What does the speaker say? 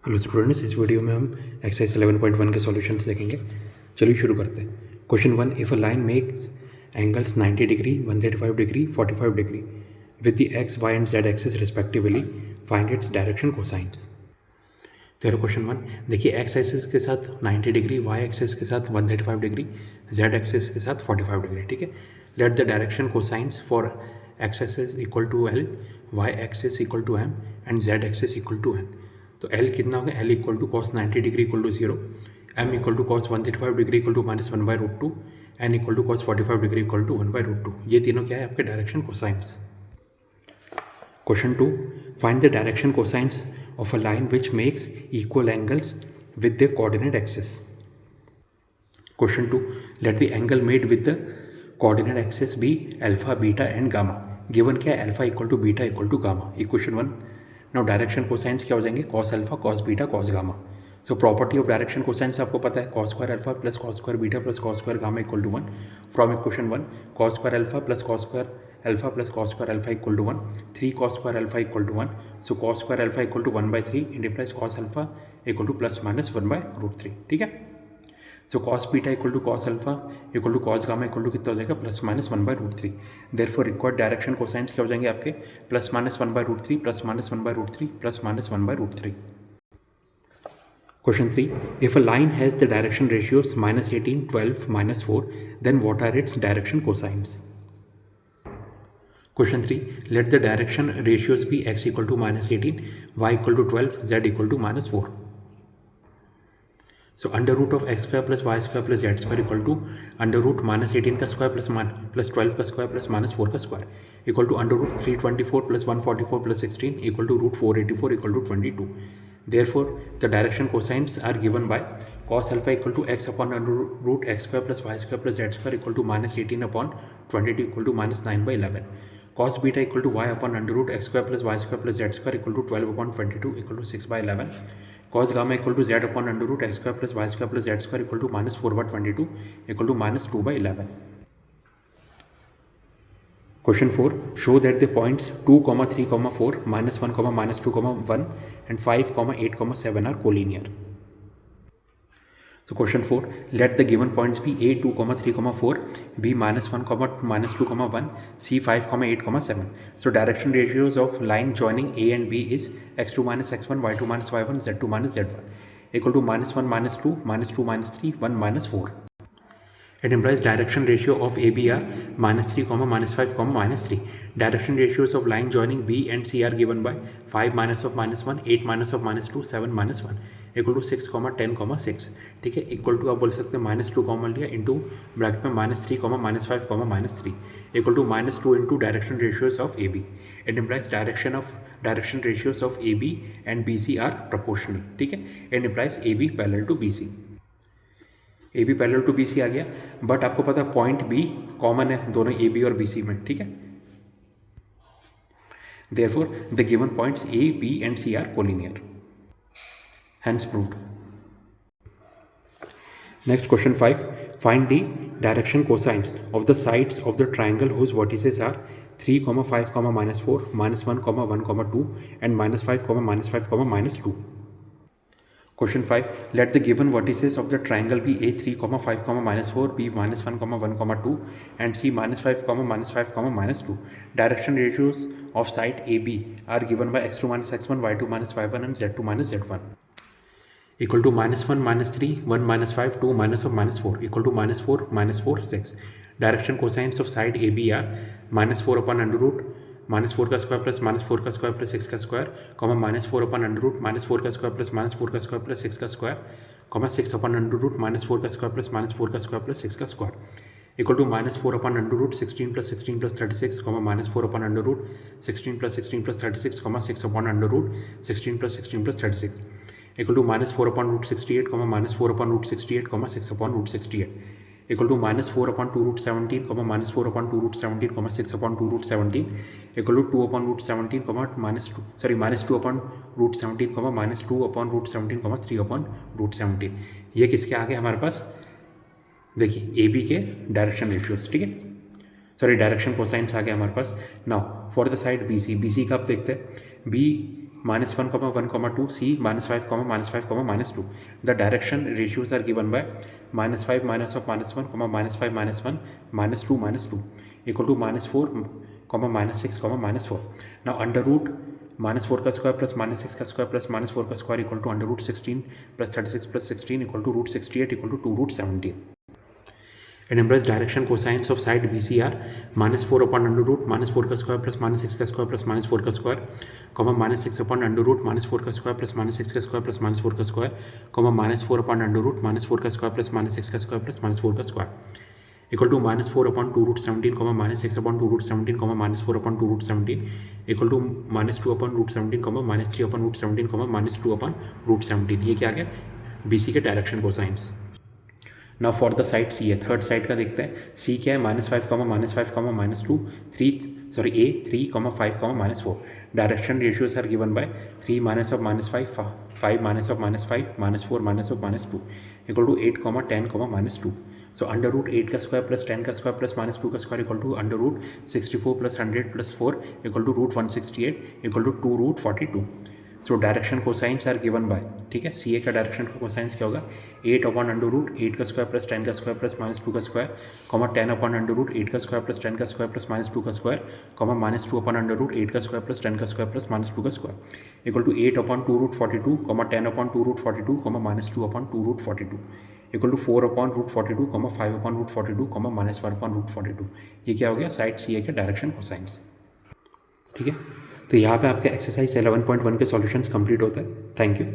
Hello students, इस video में हम एक्सरसाइज 11.1 के सॉल्यूशंस देखेंगे। चलिए शुरू करते हैं। Question 1, if a line makes angles 90 degree, 135 degree, 45 degree with the x, y and z axis respectively, find its direction cosines. तो क्वेश्चन 1 देखिए, एक्स एक्सिस के साथ 90 डिग्री, वाई एक्सिस के साथ 135 डिग्री, जेड एक्सिस के साथ 45 डिग्री। ठीक है, let the direction cosines for x axis equal to l, y axis equal to m and z axis equal to n. तो L कितना होगा, L equal to cos 90 degree equal to 0, M equal to cos 135 degree equal to -1/√2, N equal to cos 45 degree equal to 1/√2। ये तीनों क्या है, आपके direction cosines. Question 2, find the direction cosines of a line which makes equal angles with the coordinate axis. Question 2, let the angle made with the coordinate axis be alpha, beta and gamma. Given क्या है, alpha equal to beta equal to gamma. Equation 1। Now direction cosines क्या हो जाएंगे, cos alpha, cos beta, cos gamma. So property of direction cosines आपको पता है, cos square alpha plus cos square beta plus cos square gamma equal to 1। From equation 1, cos square alpha plus cos square alpha plus cos square alpha equal to 1, 3 cos square alpha equal to 1। So cos square alpha equal to 1/3 implies cos alpha equal to ±1/√3। ठीक है, so cos beta equal to cos alpha equal to cos gamma equal to कितना हो जाएगा, +-1/√3। Therefore required direction cosines क्या हो जाएंगे आपके, +-1/√3 +-1/√3 +-1/√3। Question 3, if a line has the direction ratios -18, 12, -4, then what are its direction cosines. Question 3, let the direction ratios be x equal to -18, y equal to 12, z equal to -4। So under root of x square plus y square plus z square equal to under root -18 का square plus 12 का square plus -4 का square equal to under root 324 plus 144 plus 16 equal to root 484 equal to 22। Therefore, the direction cosines are given by cos alpha equal to x upon under root x square plus y square plus z square equal to -18 upon 22 equal to -9/11. Cos beta equal to y upon under root x square plus y square plus z square equal to 12 upon 22 equal to 6/11. Cos gamma equal to z upon under root x square plus y square plus z square equal to -4/22 equal to -2/11. Question 4. Show that the points 2, 3, 4, -1, -2, 1 and 5, 8, 7 are collinear. So question 4. Let the given points be A 2, 3, 4, B -1, -2, 1, C 5, 8, 7. So direction ratios of line joining A and B is x2 minus x1, y2 minus y1, z2 minus z1 equal to -1, -2, -2, -3, 1, -4. It implies direction ratio of AB are -3, -5, -3. Direction ratios of line joining B and C are given by 5 minus of -1, 8 minus of -2, 7 -1 equal to 6, 10, 6. ठीक है, equal to आप बोल सकते हैं -2 common लिया into bracket में -3, -5, -3 equal to -2 into direction ratios of AB. It implies direction ratios of AB and BC are proportional. ठीक है, it implies AB parallel to BC. AB parallel to BC आ गया, बट आपको पता है point B common है दोनों AB और BC में. ठीक है, therefore the given points A, B and C are collinear, hence proved. Next question 5, find the direction cosines of the sides of the triangle whose vertices are 3, 5, -4, -1, 1, 2 and -5, -5, -2. Question 5, let the given vertices of the triangle be A 3, 5, -4, B -1, 1, 2 and C -5, -5, -2. Direction ratios of side AB are given by x2 minus x1, y2 minus y1 and z2 minus z1 equal to -1, -3, 1, -5, 2 minus of -4 equal to -4, -4, 6. Direction cosines of side AB are -4 upon under root -4 का square plus -4 का square plus 6 का square, -4 upon under root -4 का square plus -4 का square plus 6 का square, 6 upon under root -4 का square plus -4 का square plus 6 का square equal to -4 upon under root 16 + 16 + 36, -4 upon under root 16 + 16 + 36, 6 upon under root 16 + 16 + 36 equal to -4 upon root 68, -4 upon root 68, 6 upon root 68 equal to -4 upon 2 root 17, -4 upon 2 root 17, 6 upon 2 root 17 equal to 2 upon root 17, -2 upon root 17, -2 upon root 17, 3 upon root 17. ये किसके आगे हमारे पास, देखिए AB के direction ratios. ठीक है, sorry direction cosines आ गया हमारे पास. Now for the side BC का आप देखते हैं, B -1, 1, 2, C -5, -5, -2. The direction ratios are given by -5, -1, -1, -5, -1, -2, -2 equal to -4, -6, -4. Now under root -4 का स्क्वायर प्लस -6 का स्क्वायर प्लस -4 का square equal to under root 16 plus 36 plus 16 equal to root 68 equal to 2√17. And embrace direction cosines of side BC are -4 upon under root -4 का square plus -6 का square plus -4 का square, -6 upon under root -4 का square plus -6 का square plus -4 का square, -4 upon under root -4 का square plus -6 का square plus -4 का square equal to -4 upon 2√17, -6 upon 2√17, -4 upon 2√17 equal to -2 upon √17, -3 upon √17, -2 upon √17. ये क्या आ गया? BC के direction cosines. Now for the side c है, थर्ड साइड का देखते हैं. सी क्या है? -5, -2, 3, 5, -4. Direction ratios are given by 3 -5, 5 -5, -4 -2 equal to 8, 10, -2. So under root 8 का स्क्वायर प्लस 10 का स्क्वायर प्लस -2 का square equal to under root 64 plus 100 plus 4 equal to √168 equal to 2√42. So direction cosines are given by, ठीक है, सी ए का direction cosines क्या होगा? 8 upon under root 8 का square plus 10 का स्क्वायर प्लस -2 का स्क्वायर, 10 अपॉन अंडर रूट 8 का स्क्वायर प्लस 10 का स्क्वायर प्लस -2 का स्क्वायर, -2 अपॉन अंडर रूट 8 का स्क्वायर प्लस 10 का स्क्वायर प्लस -2 का square equal to 8 upon 2√42, 10 upon 2√42, -2 upon 2√42 equal to 4 upon √42, 5 upon √42, -1 upon √42. ये क्या हो गया? साइड सी ए के डायरेक्शन कोसाइंस. ठीक है, तो यहाँ पे आपके एक्सरसाइज 11.1 के सॉल्यूशंस कंप्लीट होते हैं. Thank you.